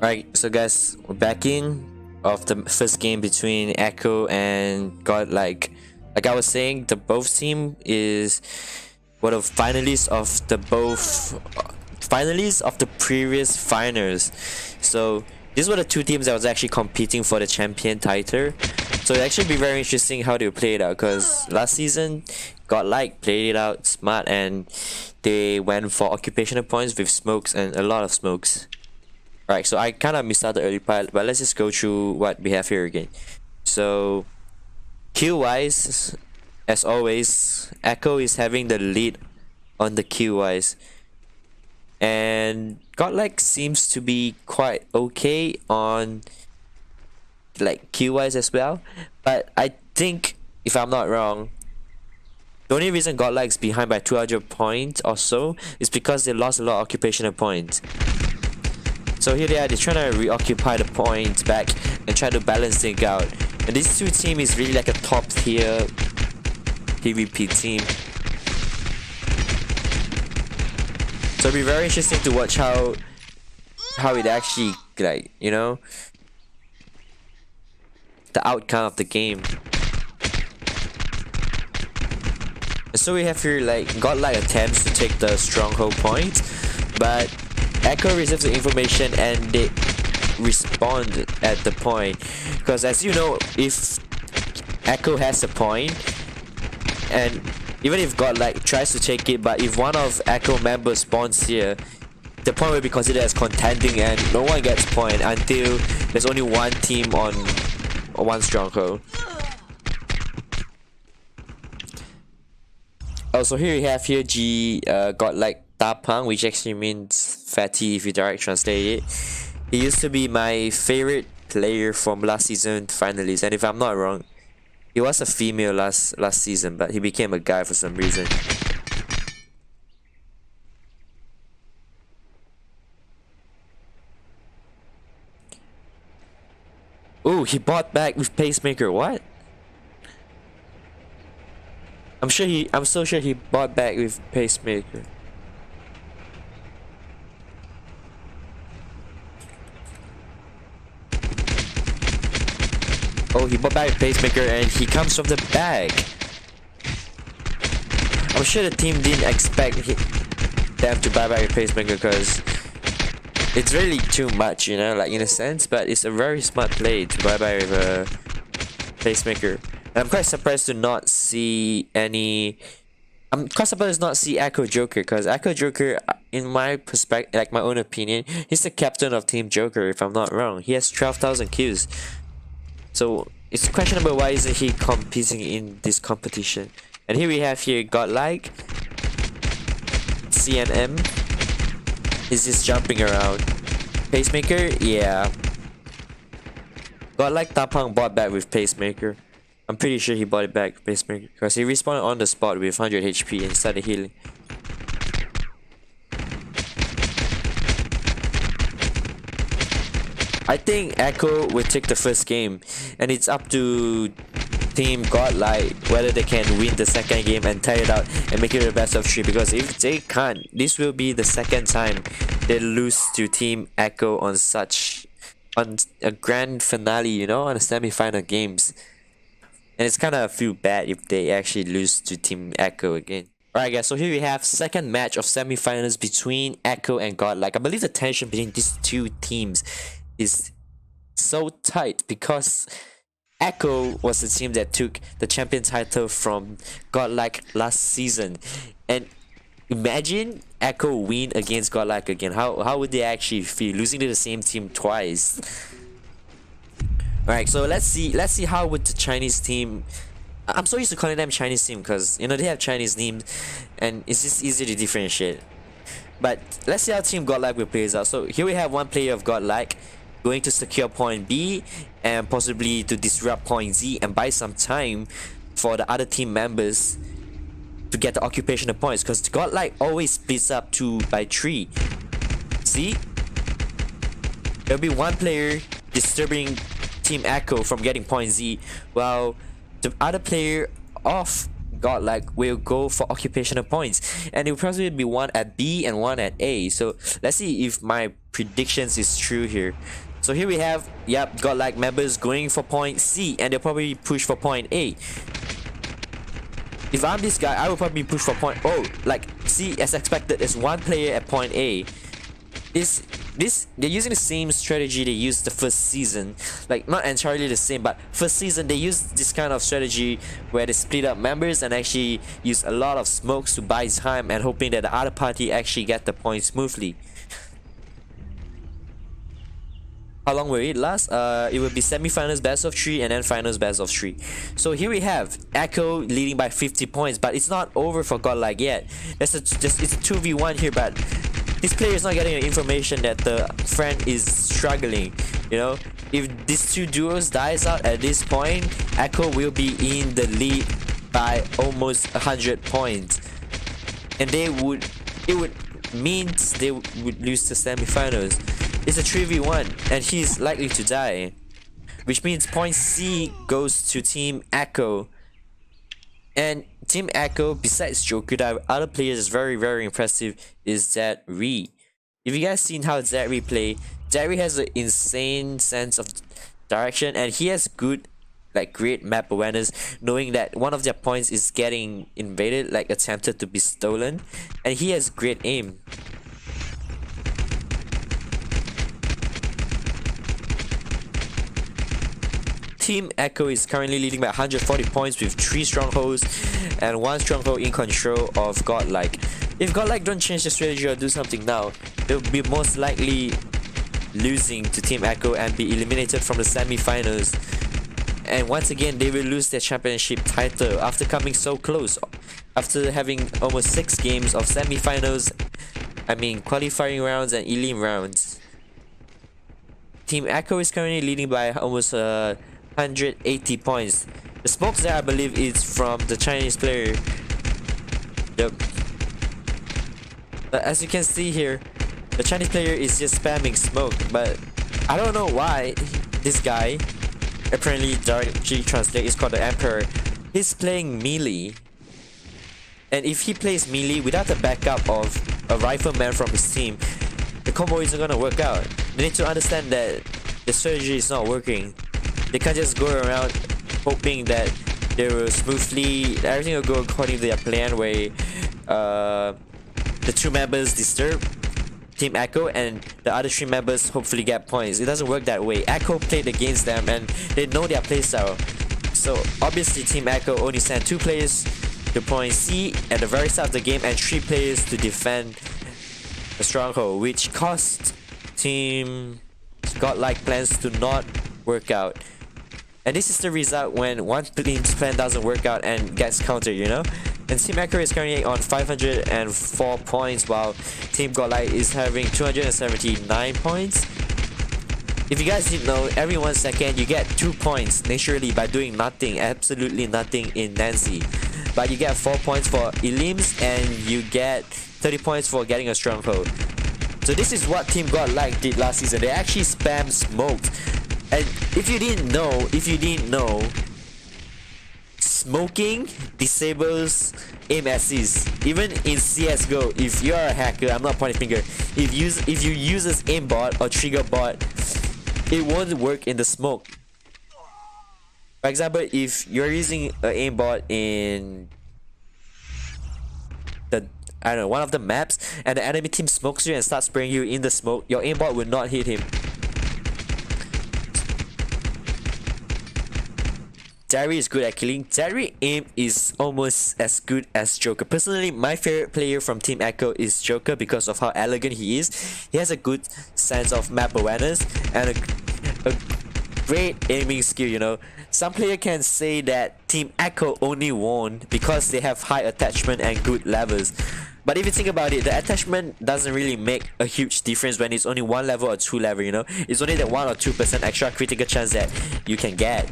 Alright, so guys, we're back in of the first game between Echo and Godlike. Like I was saying, the both team is one of finalists of the finalists of the previous finals. So these were the two teams that was actually competing for the champion title. So it actually be very interesting how they play it out, because last season Godlike played it out smart and they went for occupational points with smokes and a lot of smokes. Alright, so I kind of missed out the early part, but let's just go through what we have here again. So, kill-wise, as always, Echo is having the lead on the kill-wise. And Godlike seems to be quite okay on like kill-wise as well. But I think, if I'm not wrong, the only reason Godlike's behind by 200 points or so is because they lost a lot of occupational points. So here they are, they're trying to reoccupy the points back and try to balance things out. And this two team is really like a top tier PvP team. So it'll be very interesting to watch how it actually, like, you know, the outcome of the game. And so we have here like Godlike attempts to take the stronghold point, but Echo receives the information and they respond at the point, because as you know, if Echo has a point and even if Godlike tries to take it, but if one of Echo members spawns here, the point will be considered as contending and no one gets point until there's only one team on one stronghold. Also here we have here Godlike Tapang, which actually means fatty if you direct translate it. He used to be my favorite player from last season finalists, and if I'm not wrong, he was a female last season, but he became a guy for some reason. Oh, he bought back with Pacemaker. What? I'm so sure he bought back with Pacemaker. Oh, he bought back a Pacemaker and he comes from the back. I'm sure the team didn't expect them to buy back a Pacemaker, because it's really too much, you know, like in a sense, but it's a very smart play to buy back with a Pacemaker. And I'm quite surprised to not see any... I'm quite surprised to not see Echo Joker, because Echo Joker, in my perspective, like my own opinion, he's the captain of Team Joker if I'm not wrong. He has 12,000 kills. So it's questionable why isn't he competing in this competition. And here we have here Godlike CNM is just jumping around. Pacemaker, yeah. Godlike Tapang bought back with Pacemaker. I'm pretty sure he bought it back with Pacemaker, because he respawned on the spot with 100 HP and started healing. I think Echo will take the first game, and it's up to Team Godlike whether they can win the second game and tie it out and make it a best of 3, because if they can't, this will be the second time they lose to Team Echo on a grand finale, you know, on the semi-final games. And it's kind of feel bad if they actually lose to Team Echo again. Alright guys, so here we have second match of semi-finals between Echo and Godlike. I believe the tension between these two teams is so tight because Echo was the team that took the champion title from Godlike last season, and imagine Echo win against Godlike again. How would they actually feel losing to the same team twice? Alright, so let's see how would the Chinese team... I'm so used to calling them Chinese team because, you know, they have Chinese names and it's just easy to differentiate. But let's see how Team Godlike will play out. So here we have one player of Godlike going to secure point B and possibly to disrupt point Z and buy some time for the other team members to get the occupational points, because Godlike always splits up 2 by 3. See? There'll be one player disturbing Team Echo from getting point Z, while the other player of Godlike will go for occupational points, and it will probably be one at B and one at A. So let's see if my predictions is true here. So here we have, yep, Godlike members going for point C, and they'll probably push for point A. If I'm this guy, I would probably push for point O. Like, see, as expected, there's one player at point A. They're using the same strategy they used the first season. Like, not entirely the same, but first season they used this kind of strategy where they split up members and actually use a lot of smokes to buy time and hoping that the other party actually get the point smoothly. How long will it last? It will be semi-finals best of 3 and then finals best of 3. So here we have Echo leading by 50 points, but it's not over for Godlike yet. It's a 2v1 here, but this player is not getting the information that the friend is struggling. You know, if these two duos dies out at this point, Echo will be in the lead by almost 100 points, and it would means they would lose the semi-finals. It's a 3v1 and he's likely to die, which means point C goes to Team Echo. And Team Echo, besides Joker, that other players is very impressive is Zedri. If you guys seen how Zedri play, Zedri has an insane sense of direction, and he has good, like, great map awareness, knowing that one of their points is getting invaded, like attempted to be stolen, and he has great aim. Team Echo is currently leading by 140 points with 3 strongholds and 1 stronghold in control of Godlike. If Godlike don't change the strategy or do something now, they'll be most likely losing to Team Echo and be eliminated from the semi-finals. And once again, they will lose their championship title after coming so close. After having almost 6 games of semi-finals, I mean qualifying rounds and elim rounds. Team Echo is currently leading by almost 180 points. The smokes there, I believe, is from the Chinese player. Yep. But as you can see here, the Chinese player is just spamming smoke, but I don't know why this guy, apparently directly translate, is called the Emperor. He's playing melee, and if he plays melee without the backup of a rifleman from his team, the combo isn't gonna work out. They need to understand that the strategy is not working. They can't just go around hoping that they will everything will go according to their plan, where the 2 members disturb Team Echo and the other 3 members hopefully get points. It doesn't work that way. Echo played against them and they know their playstyle. So obviously Team Echo only sent 2 players to point C at the very start of the game and 3 players to defend the stronghold, which cost Team Godlike plans to not work out. And this is the result when one team's plan doesn't work out and gets countered, you know? And Team Echo is currently on 504 points, while Team Godlike is having 279 points. If you guys didn't know, every 1 second you get 2 points naturally by doing nothing, absolutely nothing in Nancy. But you get 4 points for elims and you get 30 points for getting a stronghold. So this is what Team Godlike did last season. They actually spam smoked. And if you didn't know, smoking disables aim assist. Even in CSGO, if you're a hacker, I'm not pointing finger, if you use this aimbot or trigger bot, it won't work in the smoke. For example, if you're using an aimbot in the, I don't know, one of the maps, and the enemy team smokes you and starts spraying you in the smoke, your aimbot will not hit him. Zedri is good at killing. Zedri aim is almost as good as Joker. Personally, my favorite player from Team Echo is Joker because of how elegant he is. He has a good sense of map awareness and a great aiming skill, you know. Some player can say that Team Echo only won because they have high attachment and good levels. But if you think about it, the attachment doesn't really make a huge difference when it's only 1 level or 2 level, you know. It's only the 1 or 2% extra critical chance that you can get.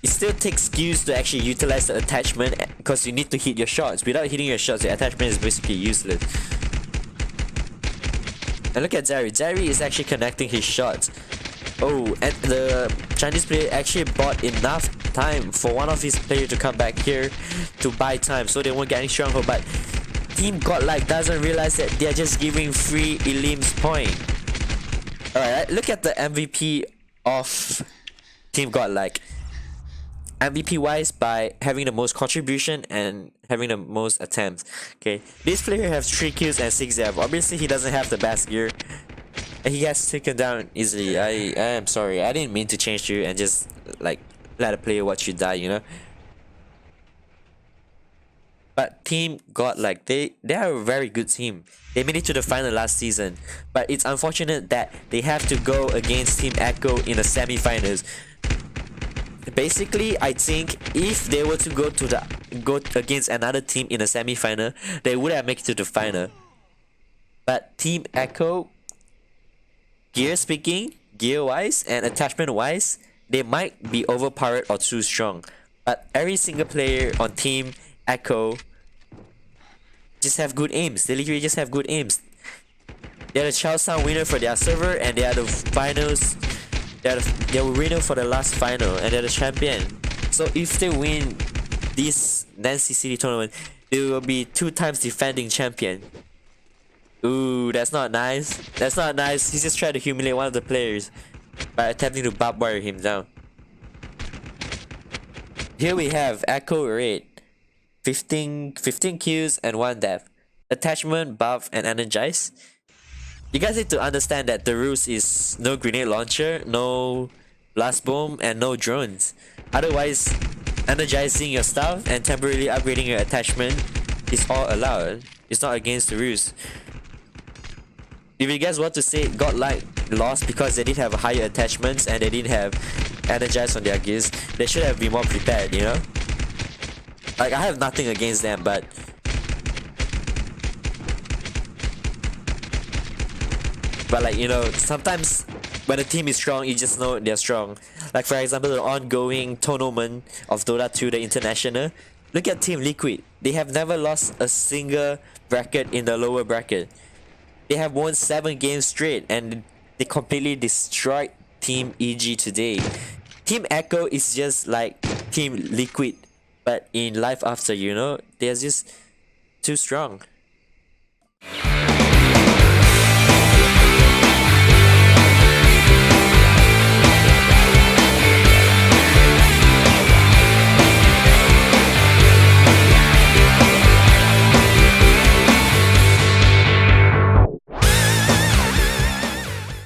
It still takes skills to actually utilize the attachment because you need to hit your shots. Without hitting your shots, the attachment is basically useless. And look at Zedri. Zedri is actually connecting his shots. Oh, and the Chinese player actually bought enough time for one of his players to come back here to buy time so they won't get any stronghold. But Team Godlike doesn't realize that they're just giving free Elim's point. Alright, look at the MVP of Team Godlike. MVP wise, by having the most contribution and having the most attempts. Okay, this player has 3 kills and 6 deaths. Obviously, he doesn't have the best gear. And he gets taken down easily. I am sorry. I didn't mean to change you and just like let a player watch you die, you know. But Team Godlike, they are a very good team. They made it to the final last season. But it's unfortunate that they have to go against Team Echo in the semi-finals. Basically, I think if they were to go against another team in a semi-final, they would have made it to the final. But Team Echo, gear speaking, gear-wise and attachment-wise, they might be overpowered or too strong. But every single player on Team Echo just have good aims. They literally just have good aims. They're the Chow Sound winner for their server, and they are the finals. They were winner for the last final, and they're the champion. So if they win this Nancy City tournament, they will be 2 times defending champion. Ooh, that's not nice. That's not nice. He just tried to humiliate one of the players by attempting to barbed wire him down. Here we have Echo Red. 15 kills and 1 death. Attachment, buff, and energize. You guys need to understand that the rules is no grenade launcher, no blast bomb, and no drones. Otherwise, energizing your stuff and temporarily upgrading your attachment is all allowed. It's not against the rules. If you guys want to say Godlike lost because they didn't have higher attachments and they didn't have energize on their gears, they should have been more prepared, you know? Like, I have nothing against them, but like, you know, sometimes when a team is strong, you just know they're strong. Like, for example, the ongoing tournament of Dota 2, the International. Look at Team Liquid. They have never lost a single bracket in the lower bracket. They have won 7 games straight, and they completely destroyed Team EG today. Team Echo is just like Team Liquid, but in LifeAfter, you know? They're just too strong.